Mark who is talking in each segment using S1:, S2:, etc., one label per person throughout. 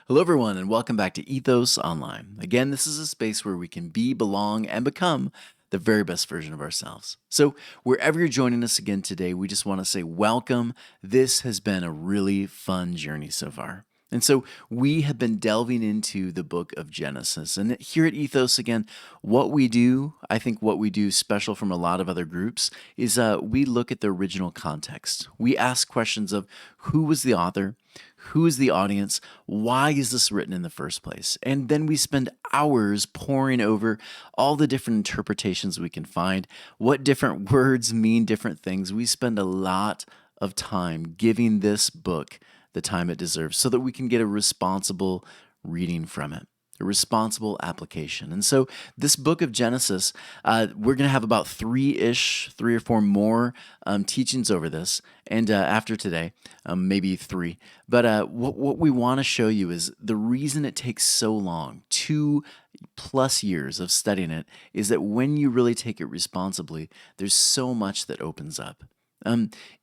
S1: Hello, everyone, and welcome back to Ethos Online. Again, this is a space where we can be, belong, and become the very best version of ourselves. So, wherever you're joining us again today, we just want to say welcome. This has been a really fun journey so far. And so, we have been delving into the book of Genesis. And here at Ethos, again, what we do, I think what we do special from a lot of other groups, is we look at the original context. We ask questions of who was the author? Who is the audience? Why is this written in the first place? And then we spend hours poring over all the different interpretations we can find, what different words mean different things. We spend a lot of time giving this book the time it deserves so that we can get a responsible reading from it, a responsible application. And so this book of Genesis, we're going to have about three or four more teachings over this. And after today, maybe three. But what we want to show you is the reason it takes so long, 2+ years of studying it, is that when you really take it responsibly, there's so much that opens up.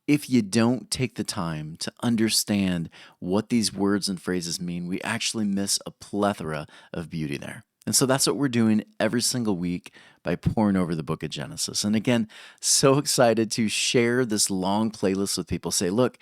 S1: If you don't take the time to understand what these words and phrases mean, we actually miss a plethora of beauty there. And so that's what we're doing every single week by pouring over the book of Genesis. And again, so excited to share this long playlist with people. Say, look,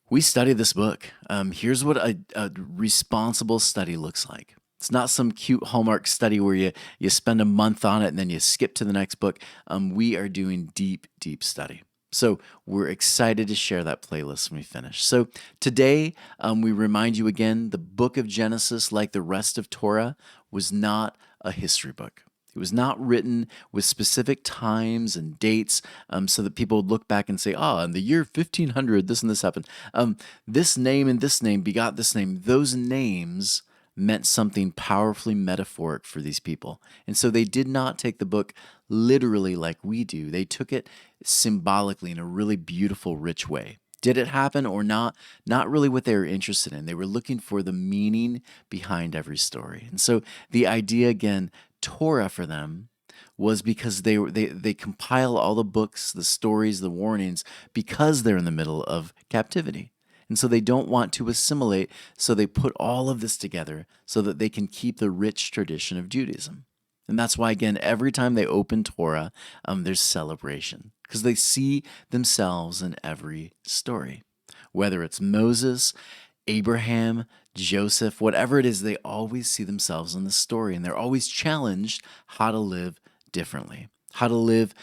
S1: we studied this book. Here's what a responsible study looks like. It's not some cute Hallmark study where you spend a month on it and then you skip to the next book. We are doing deep, deep study. So we're excited to share that playlist when we finish. So today, we remind you again, the book of Genesis, like the rest of Torah, was not a history book. It was not written with specific times and dates so that people would look back and say, in the year 1500, this and this happened. This name and this name begot this name. Those names meant something powerfully metaphoric for these people. And so they did not take the book literally like we do. They took it symbolically in a really beautiful, rich way. Did it happen or not? Not really what they were interested in. They were looking for the meaning behind every story. And so the idea, again, Torah for them was because they compile all the books, the stories, the warnings, because they're in the middle of captivity. And so they don't want to assimilate, so they put all of this together so that they can keep the rich tradition of Judaism. And that's why, again, every time they open Torah, there's celebration, because they see themselves in every story. Whether it's Moses, Abraham, Joseph, whatever it is, they always see themselves in the story, and they're always challenged how to live differently, how to live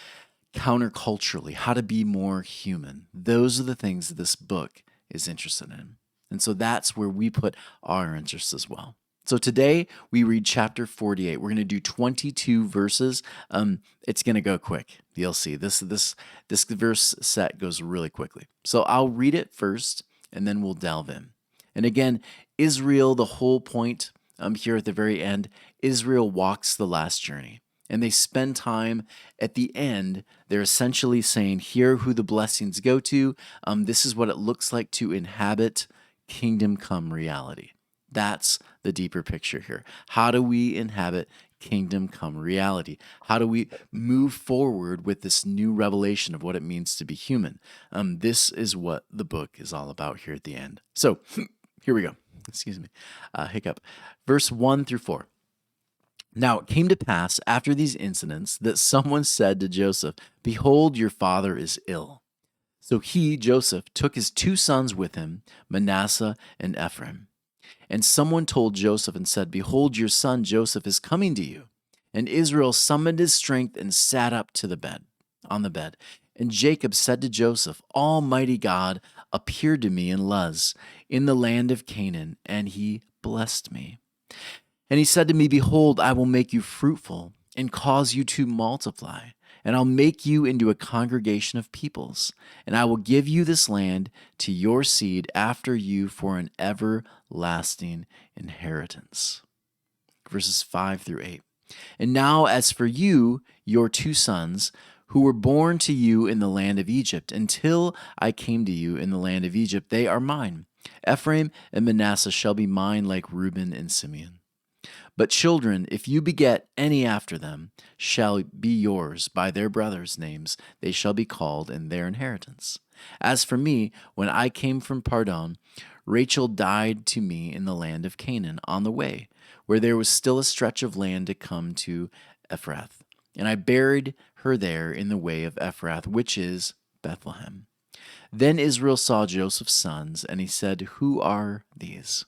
S1: counterculturally, how to be more human. Those are the things that this book is interested in. And so that's where we put our interests as well. So today we read chapter 48. We're going to do 22 verses. It's going to go quick. You'll see this verse set goes really quickly. So I'll read it first and then we'll delve in. And again, Israel, the whole point here at the very end, Israel walks the last journey. And they spend time at the end. They're essentially saying, here who the blessings go to. This is what it looks like to inhabit kingdom come reality. That's the deeper picture here. How do we inhabit kingdom come reality? How do we move forward with this new revelation of what it means to be human? This is what the book is all about here at the end. So here we go. Excuse me. Hiccup. Verse 1 through 4. Now it came to pass after these incidents that someone said to Joseph, "Behold, your father is ill." So he, Joseph, took his 2 sons with him, Manasseh and Ephraim. And someone told Joseph and said, "Behold, your son Joseph is coming to you." And Israel summoned his strength and sat up on the bed. And Jacob said to Joseph, "Almighty God appeared to me in Luz, in the land of Canaan, and he blessed me. And he said to me, Behold, I will make you fruitful and cause you to multiply, and I'll make you into a congregation of peoples, and I will give you this land to your seed after you for an everlasting inheritance." Verses 5 through 8. And now as for you, your 2 sons, who were born to you in the land of Egypt, until I came to you in the land of Egypt, they are mine. Ephraim and Manasseh shall be mine like Reuben and Simeon. But children, if you beget any after them, shall be yours by their brothers' names. They shall be called in their inheritance. As for me, when I came from Pardon, Rachel died to me in the land of Canaan on the way, where there was still a stretch of land to come to Ephrath. And I buried her there in the way of Ephrath, which is Bethlehem. Then Israel saw Joseph's sons, and he said, Who are these?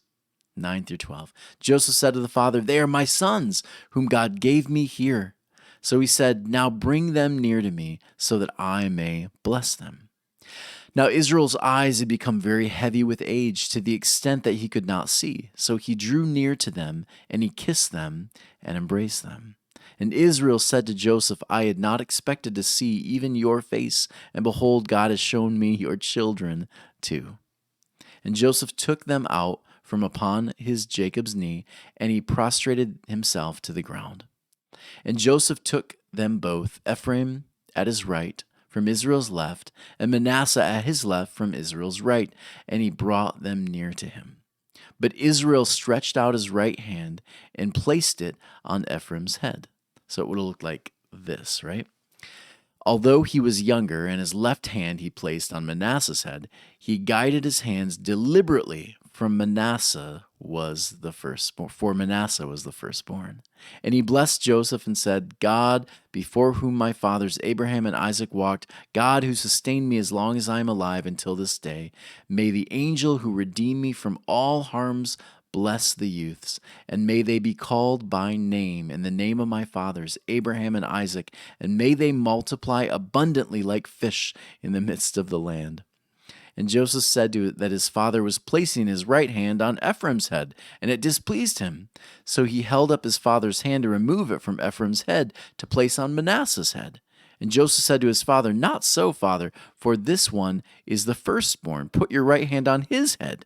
S1: 9 through 12. Joseph said to the father, They are my sons, whom God gave me here. So he said, Now bring them near to me, so that I may bless them. Now Israel's eyes had become very heavy with age, to the extent that he could not see. So he drew near to them, and he kissed them and embraced them. And Israel said to Joseph, I had not expected to see even your face, and behold, God has shown me your children too. And Joseph took them out from upon his Jacob's knee, and he prostrated himself to the ground. And Joseph took them both, Ephraim at his right from Israel's left, and Manasseh at his left from Israel's right, and he brought them near to him. But Israel stretched out his right hand and placed it on Ephraim's head. So it would have looked like this, right? Although he was younger, and his left hand he placed on Manasseh's head, he guided his hands deliberately for Manasseh was the firstborn. And he blessed Joseph and said, God, before whom my fathers Abraham and Isaac walked, God who sustained me as long as I am alive until this day, may the angel who redeemed me from all harms bless the youths, and may they be called by name in the name of my fathers, Abraham and Isaac, and may they multiply abundantly like fish in the midst of the land. And Joseph said that his father was placing his right hand on Ephraim's head, and it displeased him. So he held up his father's hand to remove it from Ephraim's head to place on Manasseh's head. And Joseph said to his father, Not so, father, for this one is the firstborn. Put your right hand on his head.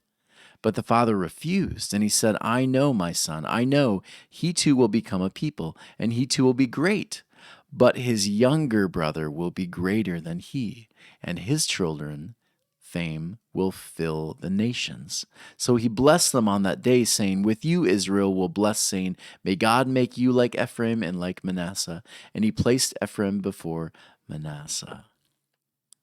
S1: But the father refused, and he said, I know, my son, I know. He too will become a people, and he too will be great. But his younger brother will be greater than he, and his children fame will fill the nations. So he blessed them on that day, saying, With you Israel will bless, saying, May God make you like Ephraim and like Manasseh. And he placed Ephraim before Manasseh.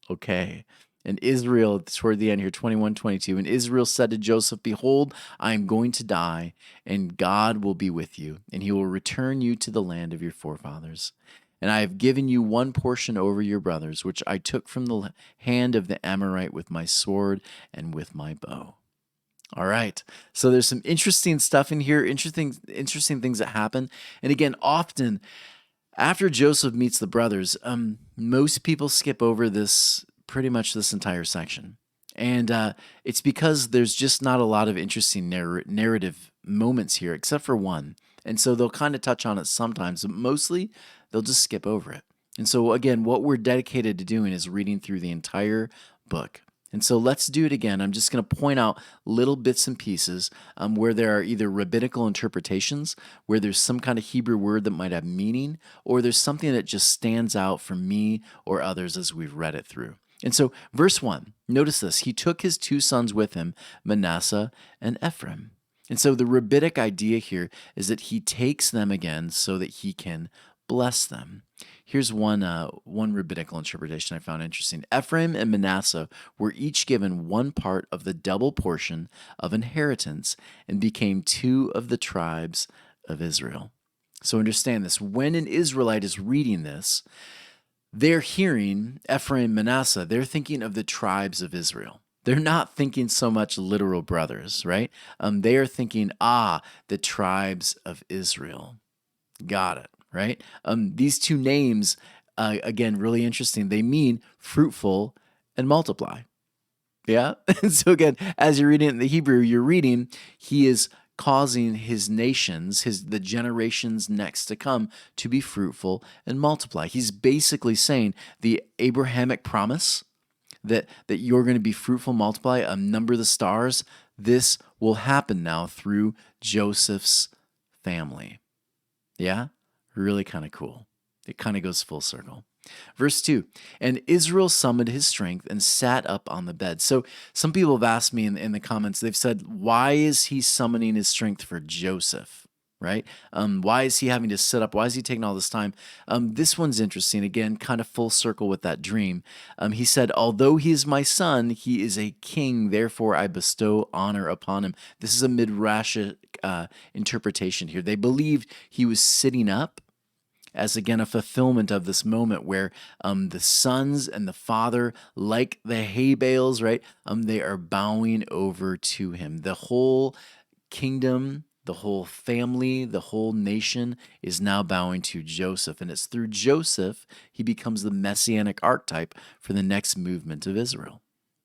S1: Okay. And Israel, toward the end here, 21-22, and Israel said to Joseph, Behold, I am going to die, and God will be with you, and he will return you to the land of your forefathers. And I have given you one portion over your brothers, which I took from the hand of the Amorite with my sword and with my bow. All right. So there's some interesting stuff in here, interesting things that happen. And again, often after Joseph meets the brothers, most people skip over pretty much this entire section. And it's because there's just not a lot of interesting narrative moments here, except for one. And so they'll kind of touch on it sometimes, but mostly they'll just skip over it. And so again, what we're dedicated to doing is reading through the entire book. And so let's do it again. I'm just going to point out little bits and pieces where there are either rabbinical interpretations, where there's some kind of Hebrew word that might have meaning, or there's something that just stands out for me or others as we've read it through. And so verse 1, notice this. He took his two sons with him, Manasseh and Ephraim. And so the rabbinic idea here is that he takes them again so that he can bless them. Here's one rabbinical interpretation I found interesting. Ephraim and Manasseh were each given one part of the double portion of inheritance and became two of the tribes of Israel. So understand this. When an Israelite is reading this, they're hearing Ephraim, Manasseh. They're thinking of the tribes of Israel. They're not thinking so much literal brothers, right? They are thinking, the tribes of Israel. Got it, right? These two names, again, really interesting. They mean fruitful and multiply. Yeah? And so again, as you're reading it in the Hebrew, you're reading, he is causing his nations, the generations next to come, to be fruitful and multiply. He's basically saying the Abrahamic promise that you're going to be fruitful, multiply, number the stars, this will happen now through Joseph's family. Yeah? Really kind of cool. It kind of goes full circle. Verse 2, and Israel summoned his strength and sat up on the bed. So some people have asked me in the comments, they've said, why is he summoning his strength for Joseph? right? Why is he having to sit up? Why is he taking all this time? This one's interesting. Again, kind of full circle with that dream. He said, although he is my son, he is a king. Therefore, I bestow honor upon him. This is a midrashic interpretation here. They believed he was sitting up as again a fulfillment of this moment where the sons and the father, like the hay bales, right? They are bowing over to him. The whole kingdom, the whole family, the whole nation is now bowing to Joseph. And it's through Joseph he becomes the messianic archetype for the next movement of Israel.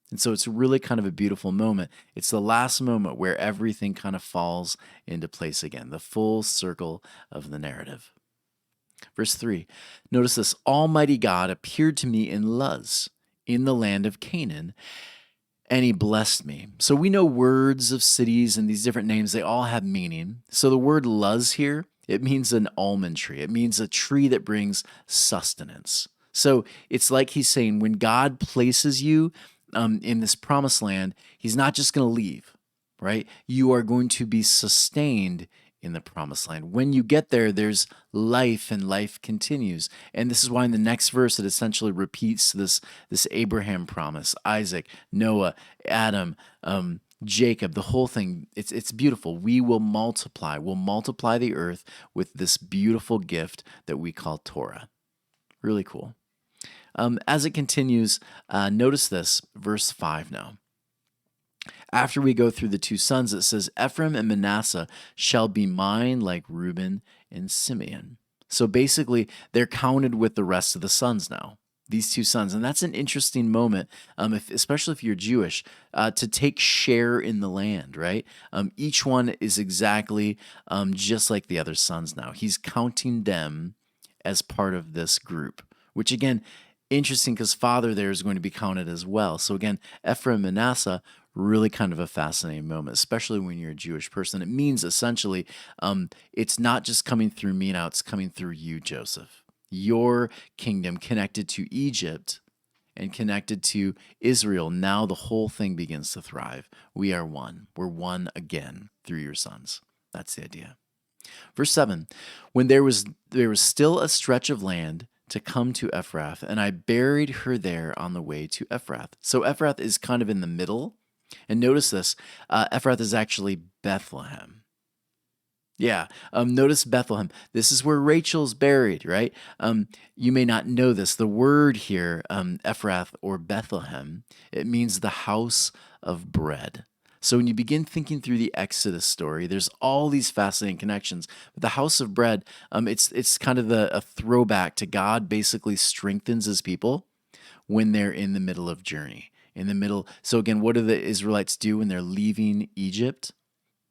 S1: And so it's really kind of a beautiful moment. It's the last moment where everything kind of falls into place again, the full circle of the narrative. Verse 3, notice this: Almighty God appeared to me in Luz, in the land of Canaan, and he blessed me. So we know words of cities and these different names, they all have meaning. So the word Luz here, it means an almond tree. It means a tree that brings sustenance. So it's like he's saying when God places you in this promised land, he's not just going to leave, right? You are going to be sustained in the promised land. When you get there, there's life and life continues. And this is why in the next verse it essentially repeats this Abraham promise, Isaac, Noah, Adam, Jacob, the whole thing. It's beautiful. We will multiply. We'll multiply the earth with this beautiful gift that we call Torah. Really cool. As it continues, notice this, verse 5 now. After we go through the two sons, it says, Ephraim and Manasseh shall be mine like Reuben and Simeon. So basically, they're counted with the rest of the sons now, these two sons. And that's an interesting moment, especially if you're Jewish, to take share in the land, right? Each one is exactly just like the other sons now. He's counting them as part of this group, which again, interesting because father there is going to be counted as well. So again, Ephraim and Manasseh, really kind of a fascinating moment, especially when you're a Jewish person. It means essentially it's not just coming through me now, it's coming through you, Joseph. Your kingdom connected to Egypt and connected to Israel. Now the whole thing begins to thrive. We are one. We're one again through your sons. That's the idea. Verse 7, when there was still a stretch of land to come to Ephrath, and I buried her there on the way to Ephrath. So Ephrath is kind of in the middle. And notice this, Ephrath is actually Bethlehem. Yeah, notice Bethlehem. This is where Rachel's buried, right? You may not know this. The word here, Ephrath or Bethlehem, it means the house of bread. So when you begin thinking through the Exodus story, there's all these fascinating connections. But the house of bread, it's kind of a throwback to God basically strengthens his people when they're in the middle of journey. In the middle. So again, what do the Israelites do when they're leaving Egypt?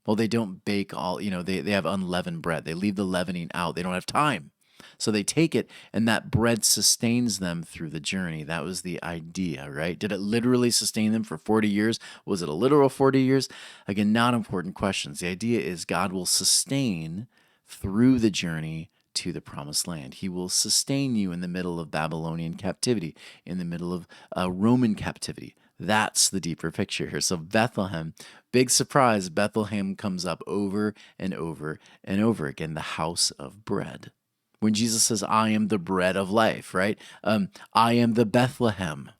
S1: Well, they don't bake all, they have unleavened bread. They leave the leavening out. They don't have time. So they take it, and that bread sustains them through the journey. That was the idea, right? Did it literally sustain them for 40 years? Was it a literal 40 years? Again, not important questions. The idea is God will sustain through the journey to the promised land. He will sustain you in the middle of Babylonian captivity, in the middle of Roman captivity. That's the deeper picture here. So Bethlehem, big surprise, Bethlehem comes up over and over and over again, the house of bread. When Jesus says, I am the bread of life, right? I am the Bethlehem,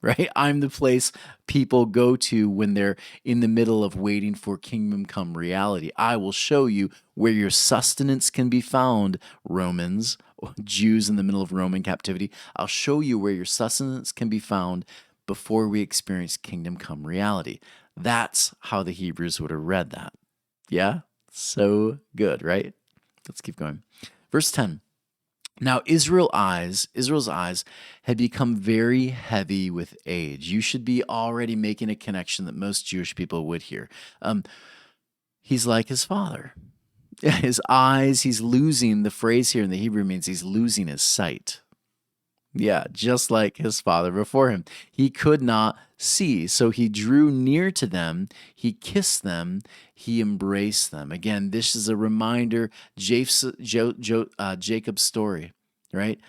S1: right? I'm the place people go to when they're in the middle of waiting for kingdom come reality. I will show you where your sustenance can be found, Romans, Jews in the middle of Roman captivity. I'll show you where your sustenance can be found before we experience kingdom come reality. That's how the Hebrews would have read that. Yeah? So good, right? Let's keep going. Verse 10. Now Israel's eyes had become very heavy with age. You should be already making a connection that most Jewish people would hear. He's like his father. His eyes, he's losing, the phrase here in the Hebrew means he's losing his sight. Yeah, just like his father before him. He could not see, so he drew near to them, he kissed them, he embraced them. Again, this is a reminder, Jacob's story, right?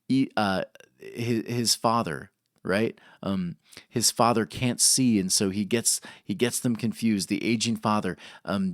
S1: His father, right? His father can't see, and so he gets them confused. The aging father,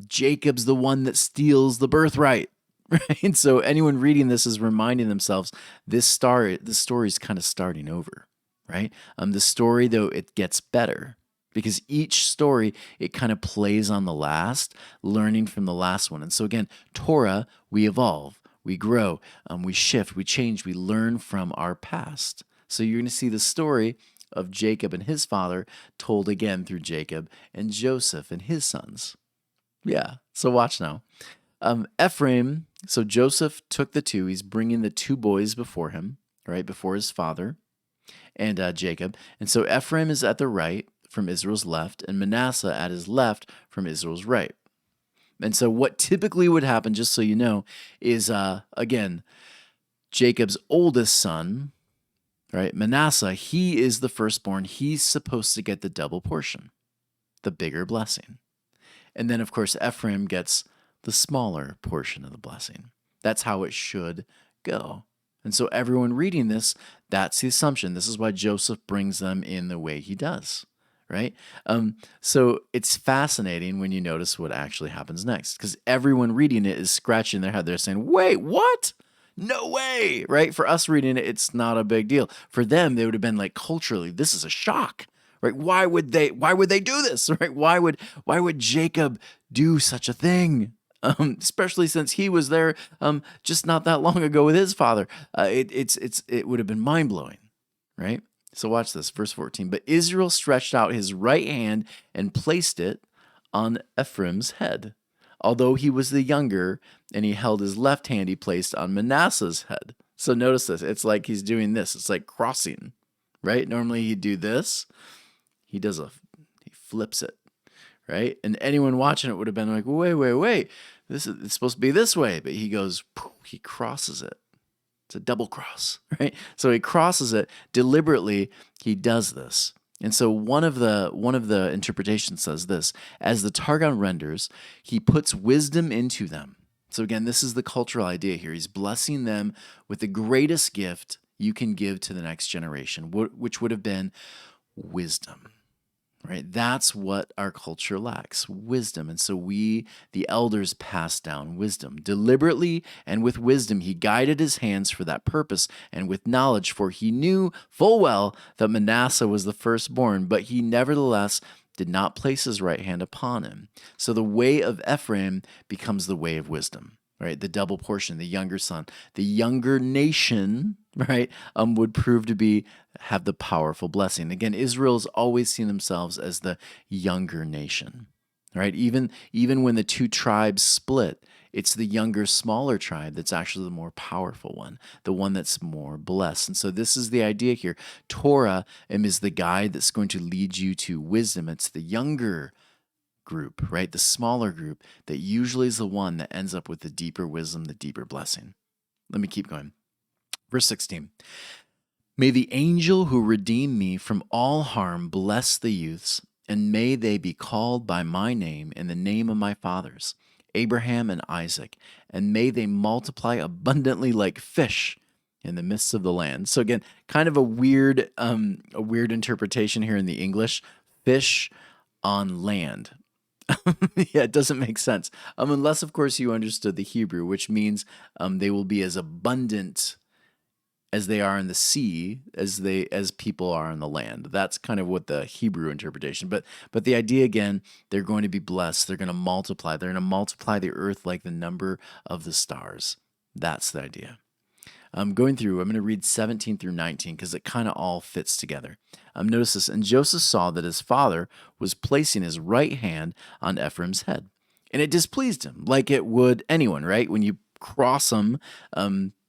S1: Jacob's the one that steals the birthright, right? And so anyone reading this is reminding themselves this story is kind of starting over, right? The story though it gets better because each story it kind of plays on the last, learning from the last one. And so again, Torah, we evolve, we grow, we shift, we change, we learn from our past. So you're going to see the story of Jacob and his father told again through Jacob and Joseph and his sons. Yeah. So watch now. Ephraim, so Joseph took the two. He's bringing the two boys before him, right, before his father and Jacob. And so Ephraim is at the right from Israel's left, and Manasseh at his left from Israel's right. And so what typically would happen, just so you know, is, again, Jacob's oldest son, right, Manasseh, he is the firstborn. He's supposed to get the double portion, the bigger blessing. And then, of course, Ephraim gets the smaller portion of the blessing. That's how it should go. And so everyone reading this, that's the assumption. This is why Joseph brings them in the way he does, right? So it's fascinating when you notice what actually happens next, because everyone reading it is scratching their head. They're saying, wait, what? No way, right? For us reading it, it's not a big deal. For them, they would have been like, culturally, this is a shock, right? Why would they do this, right? Why would Jacob do such a thing? Especially since he was there just not that long ago with his father. It would have been mind blowing, right? So watch this, verse 14. But Israel stretched out his right hand and placed it on Ephraim's head, although he was the younger, and he held his left hand he placed on Manasseh's head. So notice this. It's like he's doing this. It's like crossing, right? Normally he'd do this. He flips it, right? And anyone watching it would have been like, wait. It's supposed to be this way. But he goes, he crosses it. It's a double cross, right? So he crosses it deliberately. He does this. And so one of the interpretations says this: as the Targum renders, he puts wisdom into them. So again, this is the cultural idea here. He's blessing them with the greatest gift you can give to the next generation, which would have been wisdom. Right? That's what our culture lacks, wisdom. And so we, the elders, pass down wisdom. Deliberately and with wisdom, he guided his hands for that purpose, and with knowledge, for he knew full well that Manasseh was the firstborn, but he nevertheless did not place his right hand upon him. So the way of Ephraim becomes the way of wisdom. Right, the double portion, the younger son, the younger nation, right, would prove to have the powerful blessing. Again, Israel's always seen themselves as the younger nation, right? Even when the two tribes split, it's the younger, smaller tribe that's actually the more powerful one, the one that's more blessed. And so this is the idea here. Torah is the guide that's going to lead you to wisdom. It's the younger group, right? The smaller group that usually is the one that ends up with the deeper wisdom, the deeper blessing. Let me keep going. Verse 16. May the angel who redeemed me from all harm bless the youths, and may they be called by my name and the name of my fathers, Abraham and Isaac, and may they multiply abundantly like fish in the midst of the land. So again, kind of a weird interpretation here in the English. Fish on land. Yeah, it doesn't make sense. Unless, of course, you understood the Hebrew, which means they will be as abundant as they are in the sea as people are on the land. That's kind of what the Hebrew interpretation. But the idea again, they're going to be blessed. They're going to multiply. They're going to multiply the earth like the number of the stars. That's the idea. I'm going to read 17 through 19 because it kind of all fits together. Notice this. And Joseph saw that his father was placing his right hand on Ephraim's head, and it displeased him, like it would anyone, right? When you cross them,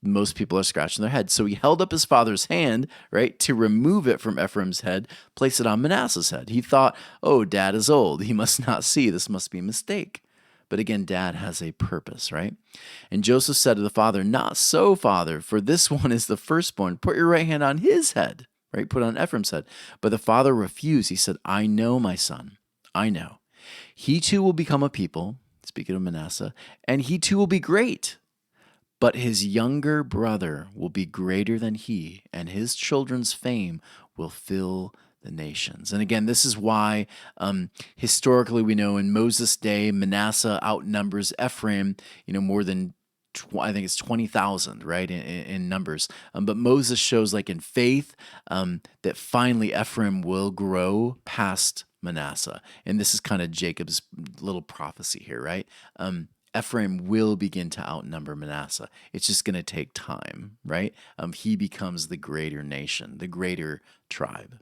S1: most people are scratching their head. So he held up his father's hand, right, to remove it from Ephraim's head, place it on Manasseh's head. He thought, oh, dad is old. He must not see. This must be a mistake. But again, dad has a purpose, right? And Joseph said to the father, not so, father, for this one is the firstborn. Put your right hand on his head, right? Put on Ephraim's head. But the father refused. He said, I know, my son. I know. He too will become a people, speaking of Manasseh, and he too will be great. But his younger brother will be greater than he, and his children's fame will fill the nations. And again, this is why historically we know in Moses' day, Manasseh outnumbers Ephraim, more than I think it's 20,000, right, in numbers. But Moses shows, like in faith, that finally Ephraim will grow past Manasseh. And this is kind of Jacob's little prophecy here, right? Ephraim will begin to outnumber Manasseh. It's just going to take time, right? He becomes the greater nation, the greater tribe.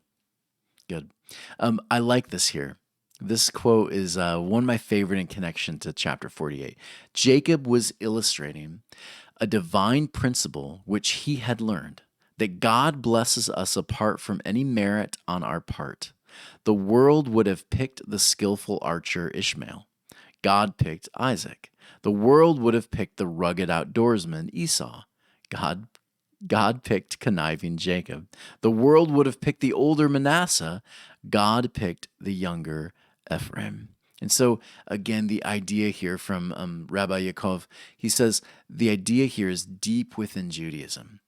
S1: Good. I like this here. This quote is one of my favorite in connection to chapter 48. Jacob was illustrating a divine principle which he had learned, that God blesses us apart from any merit on our part. The world would have picked the skillful archer Ishmael. God picked Isaac. The world would have picked the rugged outdoorsman Esau. God picked conniving Jacob. The world would have picked the older Manasseh. God picked the younger Ephraim. And so, again, the idea here from Rabbi Yaakov, he says the idea here is deep within Judaism.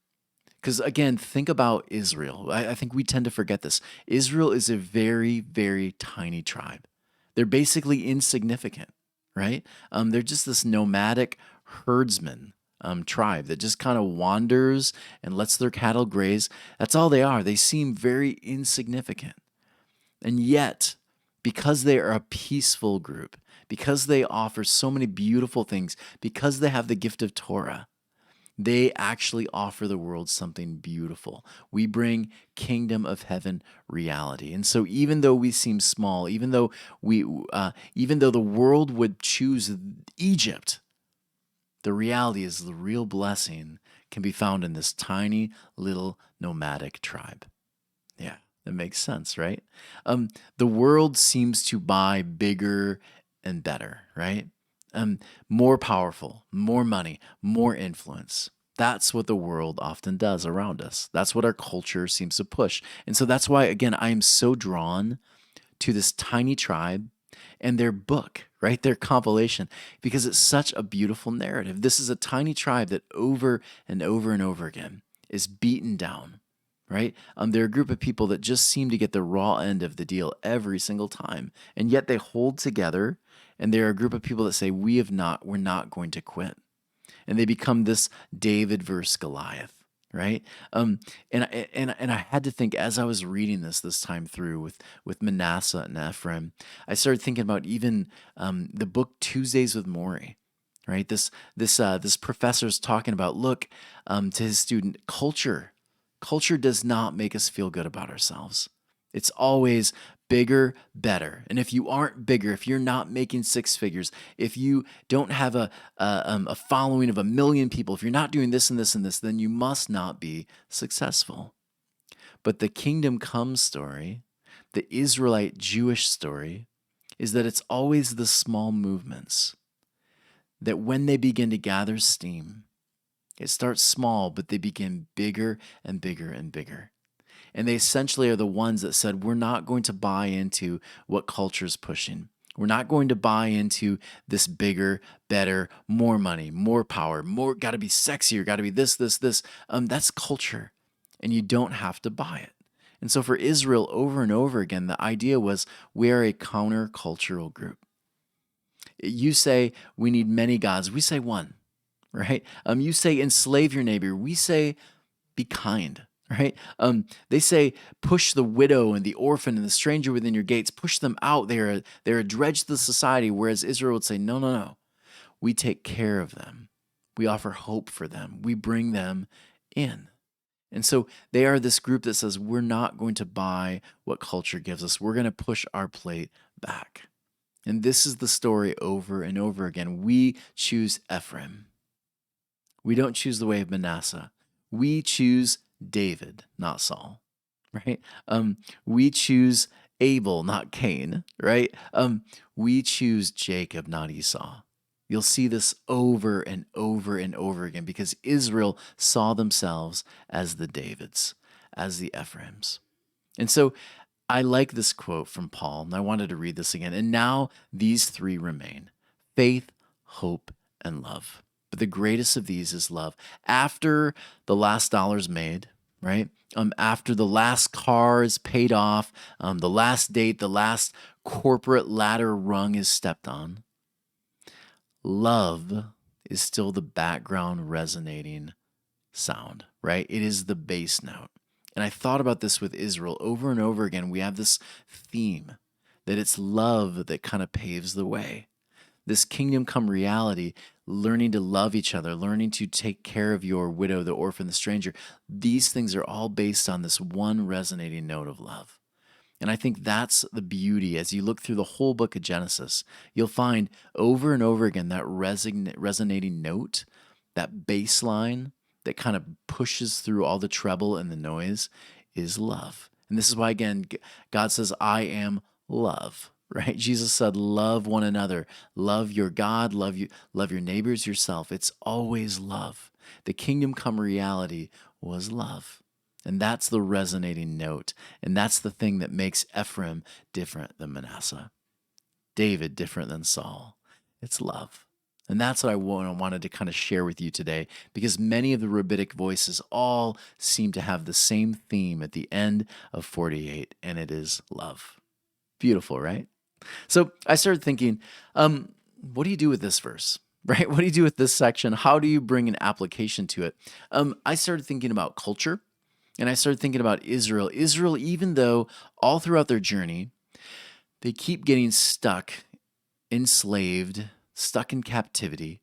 S1: Because, again, think about Israel. I think we tend to forget this. Israel is a very, very tiny tribe. They're basically insignificant, right? They're just this nomadic herdsman tribe that just kind of wanders and lets their cattle graze. That's all they are. They seem very insignificant. And yet, because they are a peaceful group, because they offer so many beautiful things, because they have the gift of Torah, they actually offer the world something beautiful. We bring kingdom of heaven reality. And so even though we seem small, even though the world would choose Egypt, the reality is the real blessing can be found in this tiny little nomadic tribe. Yeah, that makes sense, right? The world seems to buy bigger and better, right? More powerful, more money, more influence. That's what the world often does around us. That's what our culture seems to push. And so that's why, again, I am so drawn to this tiny tribe and their book, right? Their compilation, because it's such a beautiful narrative. This is a tiny tribe that over and over and over again is beaten down, right? They're a group of people that just seem to get the raw end of the deal every single time. And yet they hold together, and they're a group of people that say, we're not going to quit. And they become this David versus Goliath, right? And I had to think as I was reading this time through with Manasseh and Ephraim, I started thinking about even the book Tuesdays with Maury, right? This professor's talking about, look, to his student, culture does not make us feel good about ourselves. It's always bigger, better. And if you aren't bigger, if you're not making six figures, if you don't have a following of 1 million people, if you're not doing this and this and this, then you must not be successful. But the kingdom come story, the Israelite Jewish story, is that it's always the small movements that when they begin to gather steam, it starts small, but they begin bigger and bigger and bigger. And they essentially are the ones that said, we're not going to buy into what culture's pushing. We're not going to buy into this bigger, better, more money, more power, more got to be sexier, got to be this. That's culture, and you don't have to buy it. And so for Israel, over and over again, the idea was we are a countercultural group. You say we need many gods. We say one, right? You say enslave your neighbor. We say be kind. Right? They say, push the widow and the orphan and the stranger within your gates. Push them out. They're a dredge to the society. Whereas Israel would say, no. We take care of them. We offer hope for them. We bring them in. And so they are this group that says, we're not going to buy what culture gives us. We're going to push our plate back. And this is the story over and over again. We choose Ephraim. We don't choose the way of Manasseh. We choose David, not Saul, right? We choose Abel, not Cain, right? We choose Jacob, not Esau. You'll see this over and over and over again because Israel saw themselves as the Davids, as the Ephraims. And so I like this quote from Paul, and I wanted to read this again. And now these three remain: faith, hope, and love. But the greatest of these is love. After the last dollar's made, right? After the last car is paid off, the last date, the last corporate ladder rung is stepped on, love is still the background resonating sound, right? It is the bass note. And I thought about this with Israel over and over again. We have this theme that it's love that kind of paves the way. This kingdom come reality, learning to love each other, learning to take care of your widow, the orphan, the stranger. These things are all based on this one resonating note of love. And I think that's the beauty. As you look through the whole book of Genesis, you'll find over and over again that resonating note, that bass line that kind of pushes through all the treble and the noise is love. And this is why, again, God says, I am love, right? Jesus said, love one another, love your God, love your neighbors, yourself. It's always love. The kingdom come reality was love. And that's the resonating note. And that's the thing that makes Ephraim different than Manasseh, David different than Saul. It's love. And that's what I wanted to kind of share with you today, because many of the rabbinic voices all seem to have the same theme at the end of 48, and it is love. Beautiful, right? So I started thinking, what do you do with this verse? Right? What do you do with this section? How do you bring an application to it? I started thinking about culture. And I started thinking about Israel. Israel, even though all throughout their journey, they keep getting stuck, enslaved, stuck in captivity,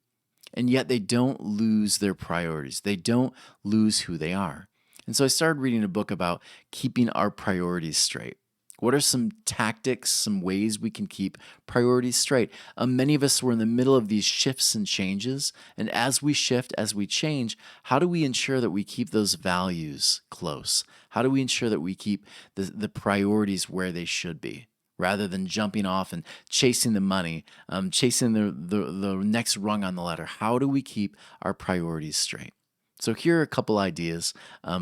S1: and yet they don't lose their priorities. They don't lose who they are. And so I started reading a book about keeping our priorities straight. What are some tactics, some ways we can keep priorities straight? Many of us were in the middle of these shifts and changes. And as we shift, as we change, how do we ensure that we keep those values close? How do we ensure that we keep the priorities where they should be? Rather than jumping off and chasing the money, chasing the next rung on the ladder, how do we keep our priorities straight? So here are a couple ideas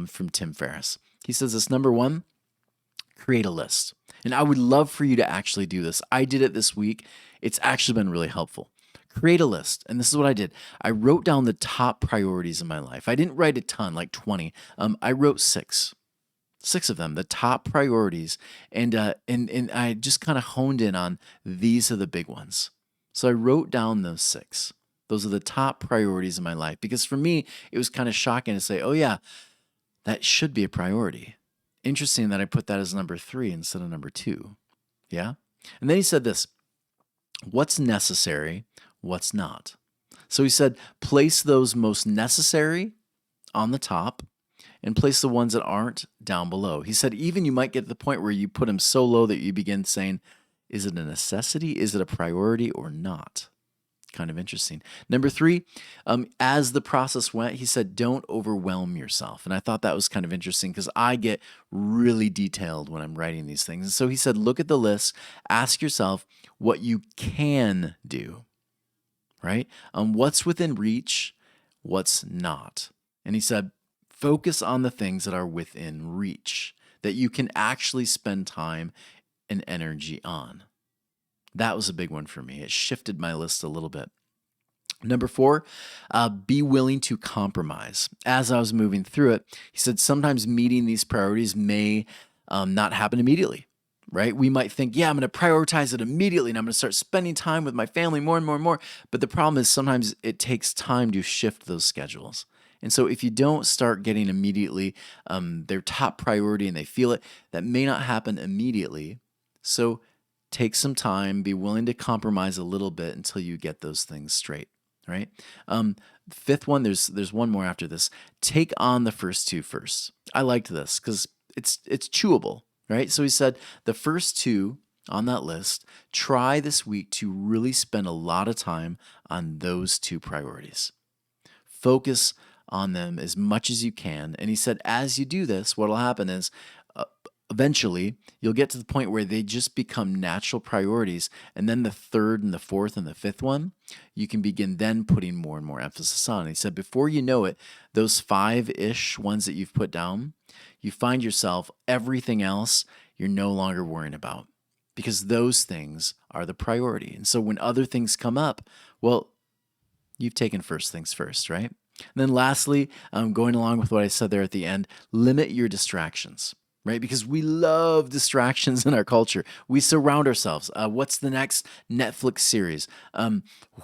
S1: from Tim Ferriss. He says this: number one, create a list. And I would love for you to actually do this. I did it this week. It's actually been really helpful. Create a list. And this is what I did. I wrote down the top priorities in my life. I didn't write a ton, like 20. I wrote six of them, the top priorities. And I just kind of honed in on these are the big ones. So I wrote down those six. Those are the top priorities in my life. Because for me, it was kind of shocking to say, oh yeah, that should be a priority. Interesting that I put that as number 3 instead of number 2. Yeah? And then he said this: what's necessary, what's not. So he said, place those most necessary on the top and place the ones that aren't down below. He said, even you might get to the point where you put them so low that you begin saying, is it a necessity? Is it a priority or not? Kind of interesting. Number 3, as the process went, he said, don't overwhelm yourself. And I thought that was kind of interesting because I get really detailed when I'm writing these things. And so he said, look at the list, ask yourself what you can do, right? What's within reach, what's not. And he said, focus on the things that are within reach, that you can actually spend time and energy on. That was a big one for me. It shifted my list a little bit. Number 4, be willing to compromise. As I was moving through it, he said sometimes meeting these priorities may not happen immediately, right? We might think, yeah, I'm going to prioritize it immediately and I'm going to start spending time with my family more and more and more. But the problem is sometimes it takes time to shift those schedules. And so if you don't start getting immediately their top priority and they feel it, that may not happen immediately. So take some time, be willing to compromise a little bit until you get those things straight, right? 5th one, there's one more after this. Take on the first 2 first. I liked this because it's chewable, right? So he said the first 2 on that list, try this week to really spend a lot of time on those 2 priorities. Focus on them as much as you can. And he said, as you do this, what will happen is eventually you'll get to the point where they just become natural priorities. And then the 3rd and the 4th and the 5th one, you can begin then putting more and more emphasis on. He said, before you know it, those 5-ish ones that you've put down, you find yourself, everything else you're no longer worrying about because those things are the priority. And so when other things come up, well, you've taken first things first, right? And then lastly, going along with what I said there at the end, limit your distractions, right? Because we love distractions in our culture. We surround ourselves. What's the next Netflix series?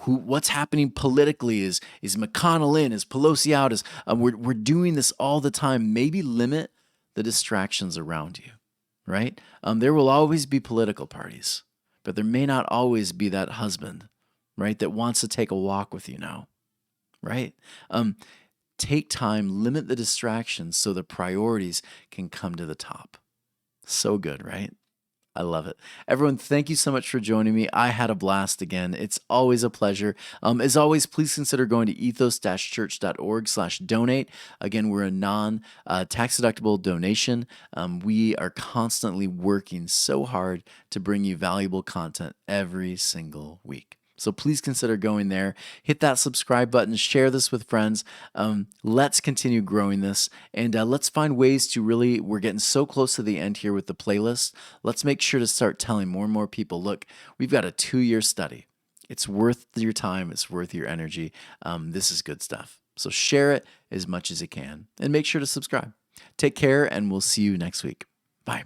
S1: What's happening politically? Is McConnell in? Is Pelosi out? We're doing this all the time. Maybe limit the distractions around you, right? There will always be political parties, but there may not always be that husband, right, that wants to take a walk with you now, right? Um, Take time, limit the distractions so the priorities can come to the top. So good, right? I love it. Everyone, thank you so much for joining me. I had a blast again. It's always a pleasure. As always, please consider going to ethos-church.org/donate. Again, we're a non-tax deductible donation. We are constantly working so hard to bring you valuable content every single week. So please consider going there. Hit that subscribe button, share this with friends. Let's continue growing this, and let's find ways to really, we're getting so close to the end here with the playlist. Let's make sure to start telling more and more people, look, we've got a 2-year study. It's worth your time. It's worth your energy. This is good stuff. So share it as much as you can, and make sure to subscribe. Take care, and we'll see you next week. Bye.